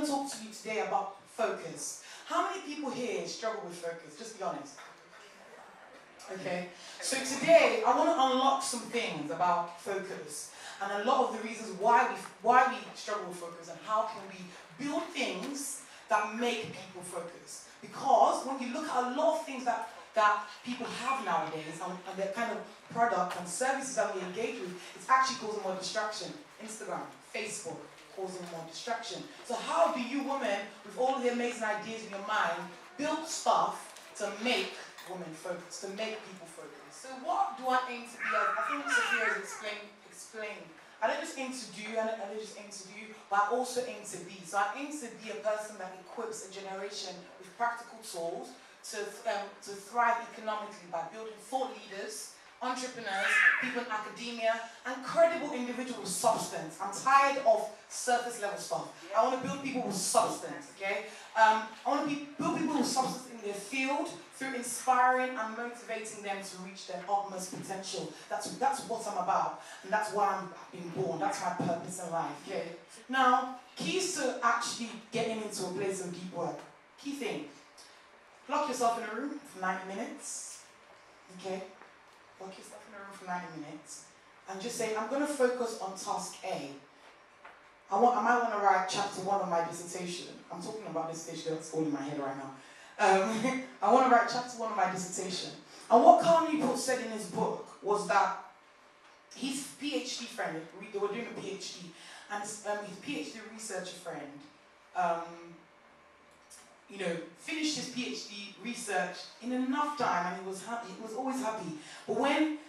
to talk to you today about focus. How many people here struggle with focus? Just be honest. Okay, so today I want to unlock some things about focus and a lot of the reasons why we struggle with focus and how can we build things that make people focus. Because when you look at a lot of things that people have nowadays and their kind of product and services that we engage with, it's actually causing more distraction. Instagram, Facebook, causing more distraction. So how do you women, with all of the amazing ideas in your mind, build stuff to make women focus, to make people focus? So what do I aim to be? I think Sophia has explained. I don't just aim to do, I don't just aim to do, but I also aim to be. So I aim to be a person that equips a generation with practical tools to thrive economically by building thought leaders, entrepreneurs, people in academia, and credible individuals with substance. I'm tired of surface level stuff. I want to build people with substance, okay? I want to build people with substance in their field through inspiring and motivating them to reach their utmost potential. That's what I'm about, and that's why I've been born. That's my purpose in life, okay? Now, keys to actually getting into a place of deep work. Key thing, lock yourself in a room for 90 minutes, okay? Lock yourself in a room for 90 minutes and just say, I'm going to focus on task A. I might want to write chapter 1 of my dissertation. I'm talking about dissertation, that's all in my head right now. I want to write chapter 1 of my dissertation. And what Carl Newport said in his book was that his PhD friend, they were doing a PhD, and his PhD researcher friend, finished his PhD research in enough time, and he was happy. He was always happy.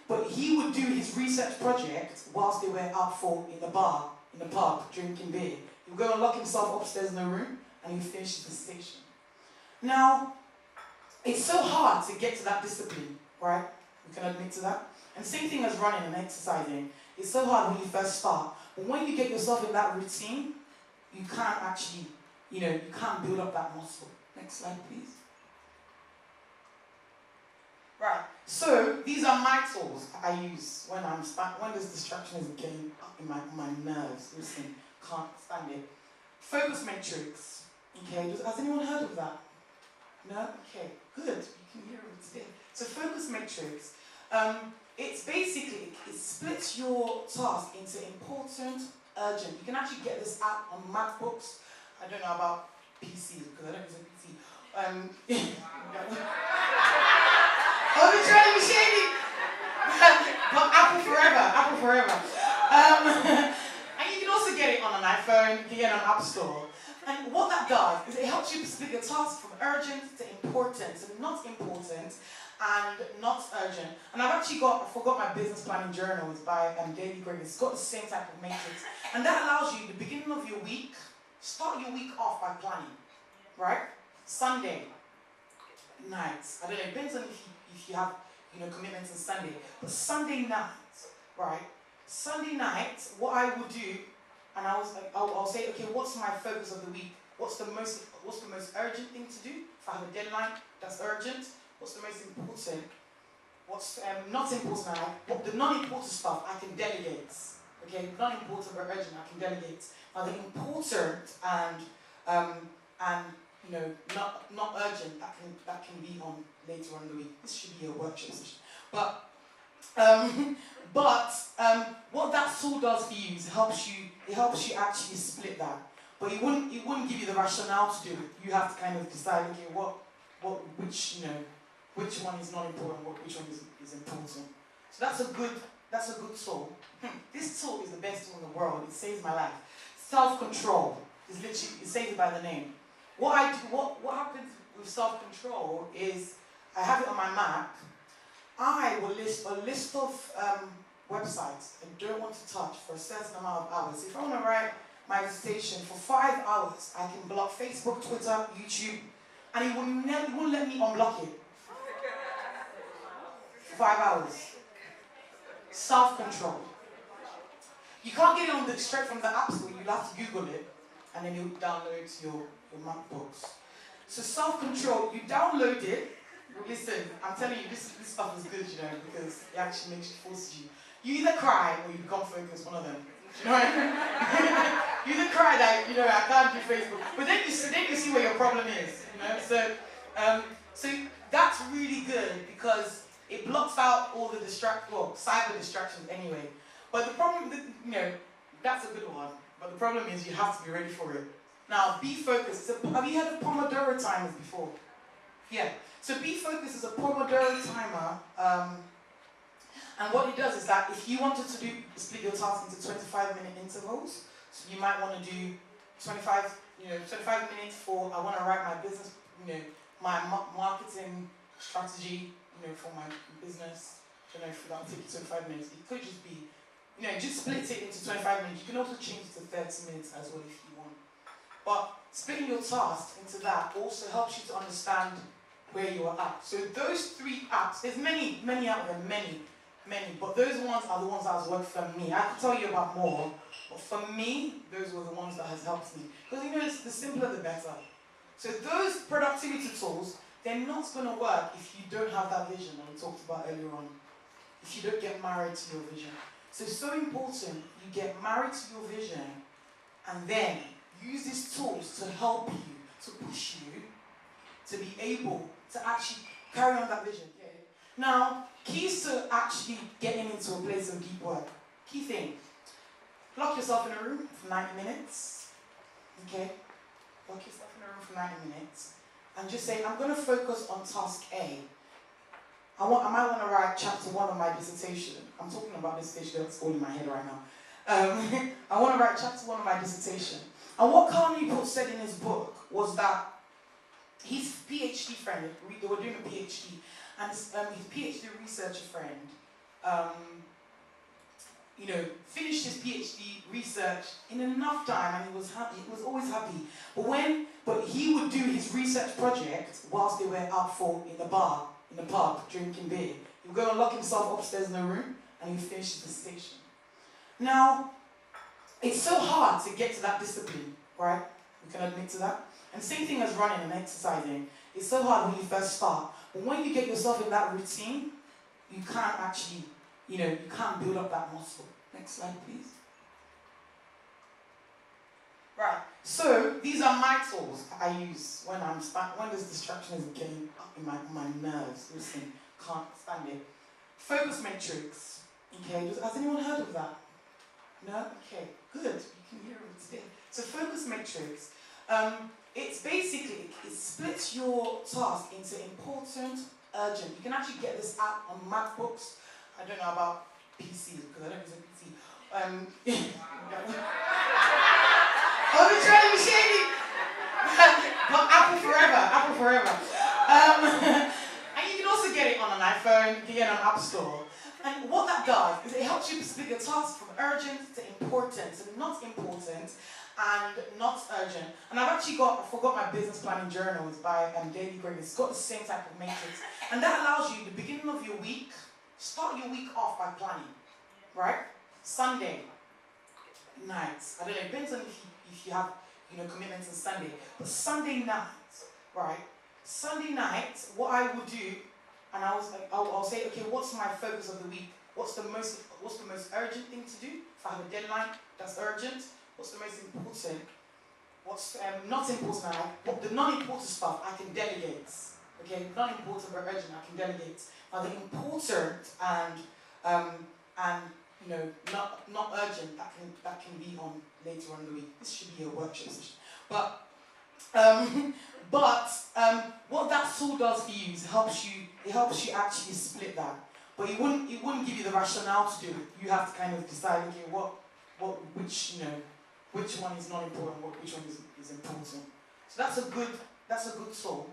But he would do his research project whilst they were out in the pub, drinking beer. He would go and lock himself upstairs in the room, and he would finish his dissertation. Now, it's so hard to get to that discipline, right? We can admit to that. And same thing as running and exercising. It's so hard when you first start. But when you get yourself in that routine, you can't actually, you can't build up that muscle. Next slide, please. Right, so these are my tools I use when this distraction is getting up in my nerves. Listen, can't stand it. Focus matrix. Okay, has anyone heard of that? No? Okay, good. You can hear it today. So focus matrix. It's basically, it splits your task into important, urgent. You can actually get this app on MacBooks. I don't know about PC because I don't use a PC. Oh, you're trying to be shady. But Apple forever. And you can also get it on an iPhone, you can get it on an App Store. And what that does is it helps you split your task from urgent to important, so not important and not urgent. And I forgot my business planning journal. It's by Daily Greatness. It's got the same type of matrix. And that allows you, the beginning of your week, start your week off by planning, right? Sunday nights. I don't know, it depends on if you have commitments on Sunday. But Sunday night, right? Sunday night, what I will do, and I'll say, okay, what's my focus of the week? What's the most urgent thing to do? If I have a deadline that's urgent, what's the most important? What's not important? The non-important stuff I can delegate. Okay, not important but urgent I can delegate. Now the important and not urgent that can be on later on in the week. This should be a workshop session. But what that tool does for you is it helps you actually split that. But it wouldn't give you the rationale to do it. You have to kind of decide, okay, which one is not important, which one is important. So that's a good tool. This tool is the best tool in the world. It saves my life. Self-control is literally, it says it by the name. What happens with self-control is I have it on my Mac. I will list a list of websites I don't want to touch for a certain amount of hours. If I want to write my dissertation for 5 hours, I can block Facebook, Twitter, YouTube, and it won't let me unblock it. 5 hours. Self-control. You can't get it straight from the App Store. You'll have to Google it, and then you'll download it to your MacBooks. So self-control, you download it. Listen, I'm telling you, this stuff is good, because it actually forces you. You either cry or you become focused, one of them. You know what I mean? You didn't cry that, I can't do Facebook. But then you see where your problem is, So that's really good because it blocks out all the cyber distractions anyway. But the problem, that's a good one. But the problem is you have to be ready for it. Now, be focused. Have you heard of Pomodoro timers before? Yeah. So be focused is a Pomodoro timer. And what it does is that if you wanted to split your task into 25-minute intervals, so you might want to do 25 minutes for I want to write my business, my marketing strategy, for my business. I don't know if that'll take you 25 minutes. It could just be, just split it into 25 minutes. You can also change it to 30 minutes as well if you want. But splitting your task into that also helps you to understand where you are at. So those 3 apps, there's many out there, many, but those ones are the ones that has worked for me. I could tell you about more, but for me, those were the ones that has helped me. Because the simpler the better. So those productivity tools, they're not going to work if you don't have that vision that we talked about earlier on. If you don't get married to your vision. So it's so important you get married to your vision and then use these tools to help you, to push you, to be able to actually carry on that vision. Okay? Now, keys to actually getting into a place of deep work. Key thing, lock yourself in a room for 90 minutes. Okay? Lock yourself in a room for 90 minutes. And just say, I'm going to focus on task A. I might want to write chapter 1 of my dissertation. I'm talking about dissertation, that's all in my head right now. I want to write chapter 1 of my dissertation. And what Carl Newport said in his book was that his PhD friend, they were doing a PhD, and his PhD researcher friend, finished his PhD research in enough time, and he was happy. He was always happy. But he would do his research project whilst they were out in the pub, drinking beer. He would go and lock himself upstairs in the room, and he would finish his dissertation. Now, it's so hard to get to that discipline, right? We can admit to that. And same thing as running and exercising. It's so hard when you first start. But when you get yourself in that routine, you can't actually, you can't build up that muscle. Next slide, please. Right, so these are my tools I use when this distraction is getting up in my nerves. Listen, can't stand it. Focus matrix. Okay, has anyone heard of that? No? Okay, good. You can hear it today. So focus matrix. It's basically, it splits your task into important, urgent. You can actually get this app on MacBooks. I don't know about PCs because I don't use a PC. Oh, they're trying to be shady. But Apple forever. And you can also get it on an iPhone, you can get it on an App Store. And what that does is it helps you to split your task from urgent to important, so not important and not urgent. And I forgot my business planning journal. It's by Daily Grace. It's got the same type of matrix. And that allows you, the beginning of your week, start your week off by planning, right? Sunday night. I don't know, it depends on if you have, commitments on Sunday. But Sunday night, right? Sunday night, what I will do, and I'll say, okay, what's my focus of the week? What's the most urgent thing to do? If I have a deadline, that's urgent. What's the most important? What's not important? The non-important stuff I can delegate. Okay, not important but urgent I can delegate. Now the important and not urgent that can be on later on in the week. This should be a workshop session. But what that tool does for you is it helps you actually split that. But it wouldn't give you the rationale to do it. You have to kind of decide, okay, which one is not important, which one is important. So that's a good tool.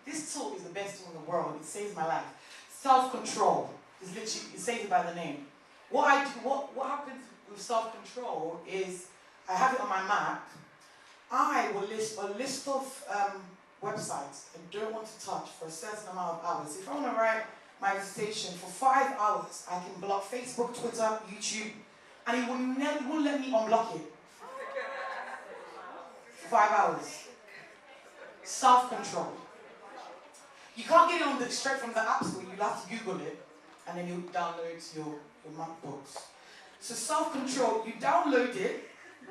This tool is the best tool in the world. It saves my life. Self-control is literally, it says it by the name. What happens with self-control is I have it on my Mac. I will list a list of websites I don't want to touch for a certain amount of hours. If I want to write my dissertation for 5 hours, I can block Facebook, Twitter, YouTube, and it won't let me unblock it. 5 hours. Self-control. You can't get it straight from the App Store. You'll have to Google it, and then you'll download to your MacBooks. So self-control, you download it.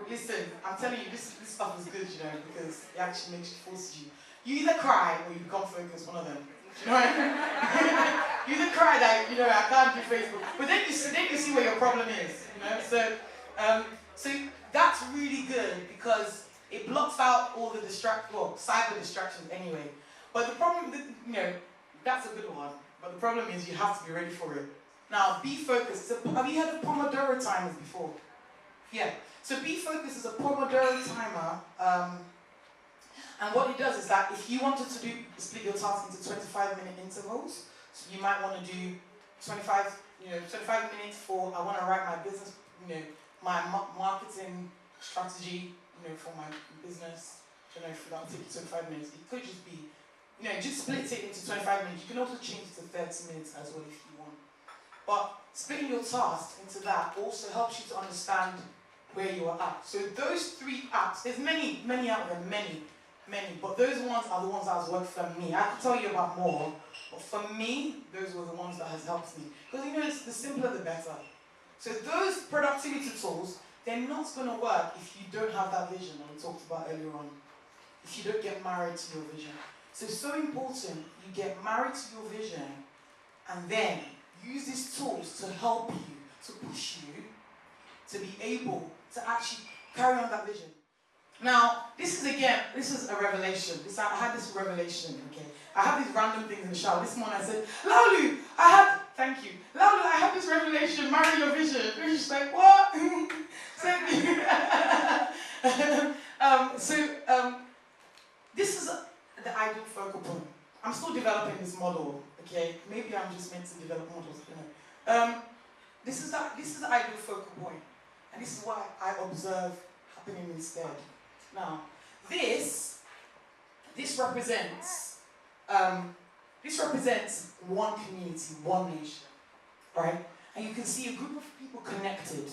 Listen, I'm telling you, this stuff is good, you know, because it actually forces you. You either cry or you become focused, one of them. You know what I mean? You either cry that, you know, I can't do Facebook, but then you see where your problem is, you know. So that's really good because it blocks out all the cyber distractions anyway. But the problem, you know, that's a good one. But the problem is you have to be ready for it. Now, be focused. So, have you heard of Pomodoro timers before? Yeah. So be focused is a Pomodoro timer. And what it does is that if you wanted to split your task into 25-minute intervals, so you might want to do 25 minutes for I want to write my business, you know, my marketing strategy, you know, for my business. You know, if that'll take you 25 minutes, it could just be, you know, just split it into 25 minutes. You can also change it to 30 minutes as well if you want. But splitting your task into that also helps you to understand where you are at. So those 3 apps, there's many out there, many, but those ones are the ones that has worked for me. I could tell you about more, but for me, those were the ones that has helped me. Because you know, the simpler the better. So those productivity tools, they're not going to work if you don't have that vision that we talked about earlier on. If you don't get married to your vision. So it's so important you get married to your vision and then use these tools to help you, to push you, to be able to actually carry on that vision. Now, this is a revelation. I had this revelation, okay? I have these random things in the shower. This morning I said, Laulu, thank you. Laulu, I have this revelation, marry your vision. And she's like, what? This is the ideal focal point. I'm still developing this model, okay? Maybe I'm just meant to develop models, I don't know. This is the ideal focal point. And this is what I observe happening instead. Now, this represents one community, one nation, right? And you can see a group of people connected.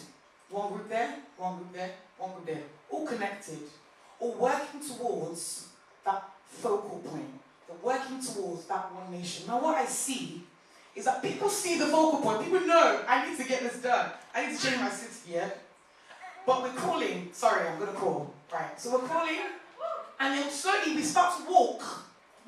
One group there, one group there, one group there. All connected, all working towards that focal point. They're working towards that one nation. Now what I see is that people see the focal point. People know, I need to get this done. I need to change my city, yeah? But we're crawling. Sorry, I'm going to crawl. Right, so we're crawling, and then slowly we start to walk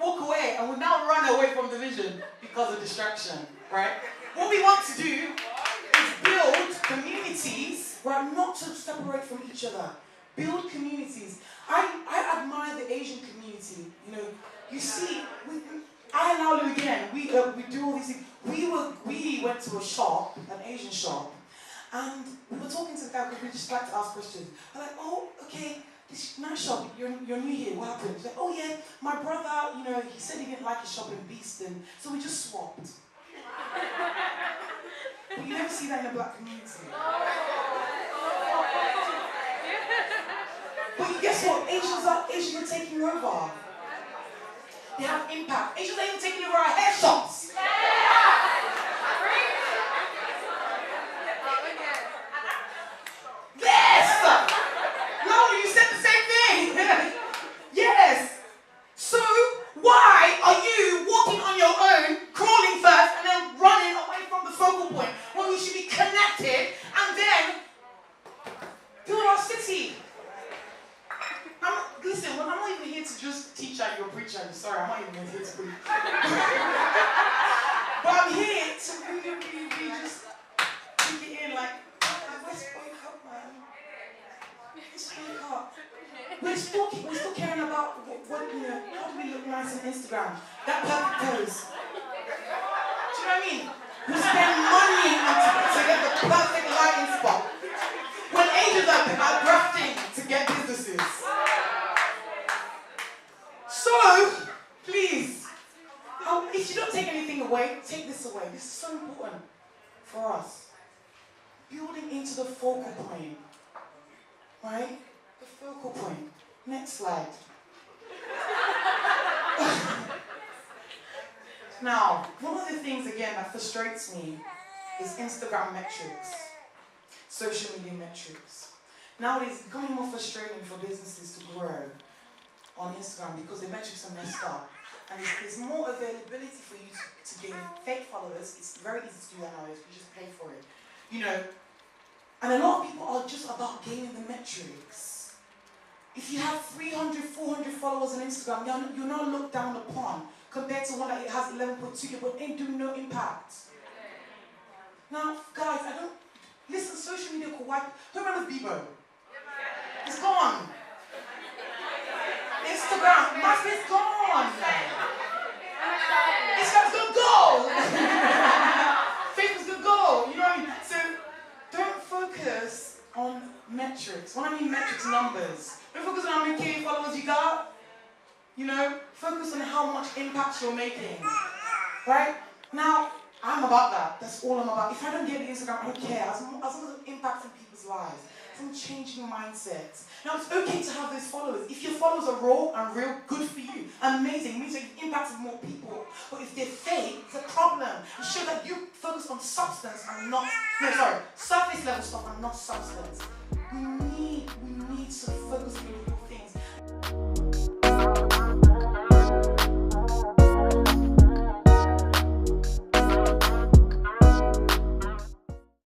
away, and we now run away from the vision because of distraction, right? What we want to do is build communities, right, not to separate from each other. Build communities. I admire the Asian community. You know, you see, I allow you again. We do all these things. We went to a shop, an Asian shop, and we were talking to the guy because we just like to ask questions. I'm like, oh, okay, this nice shop, you're new here, what happened? He's like, oh yeah, my brother, you know, he said he didn't like his shop in Beeston, so we just swapped. But you never see that in a black community. But guess what? Asians are taking over. They have impact. Asians are even taking over our hair shops. Yes! No, you said the same thing. Yes. So why are you walking on your own, crawling first, and then running away from the focal point when we should be connected and then build our city? Listen, I'm not even here to just teach at your preacher. I'm sorry, I'm not even here to preach. But I'm here to really just take it in, like, let's wake up, man. Let's wake up. We're still caring about what you know, how do we look nice on Instagram? That perfect pose. Do you know what I mean? We spend money to get the perfect lighting spot. When agents are grafting to get businesses. So, please, if you don't take anything away, take this away. This is so important for us. Building into the focal point. Right? The focal point. Next slide. Now, one of the things, again, that frustrates me is Instagram metrics. Social media metrics. Now it's becoming more frustrating for businesses to grow on Instagram because the metrics are messed up. And there's more availability for you to gain fake followers. It's very easy to do that nowadays. You just pay for it. You know, And a lot of people are just about gaining the metrics. If you have 300, 400 followers on Instagram, you're not looked down upon compared to one that has 11.2 but ain't doing no impact. Now, guys, listen, social media could wipe. Who remembers Bebo? It's gone. Instagram, MySpace gone. Instagram's gonna go. Facebook's gonna go. You know what I mean? So don't focus on metrics. When I mean metrics, numbers. Don't focus on how many K followers you got. You know, focus on how much impact you're making. Right? Now, I'm about that. That's all I'm about. If I don't get Instagram, I don't care. As long as I'm impacting people's lives. From changing mindsets. Now it's okay to have those followers. If your followers are raw and real, good for you. Amazing. It means that you've impacted more people. But if they're fake, it's a problem. It shows that you focus on substance and not, surface level stuff and not substance.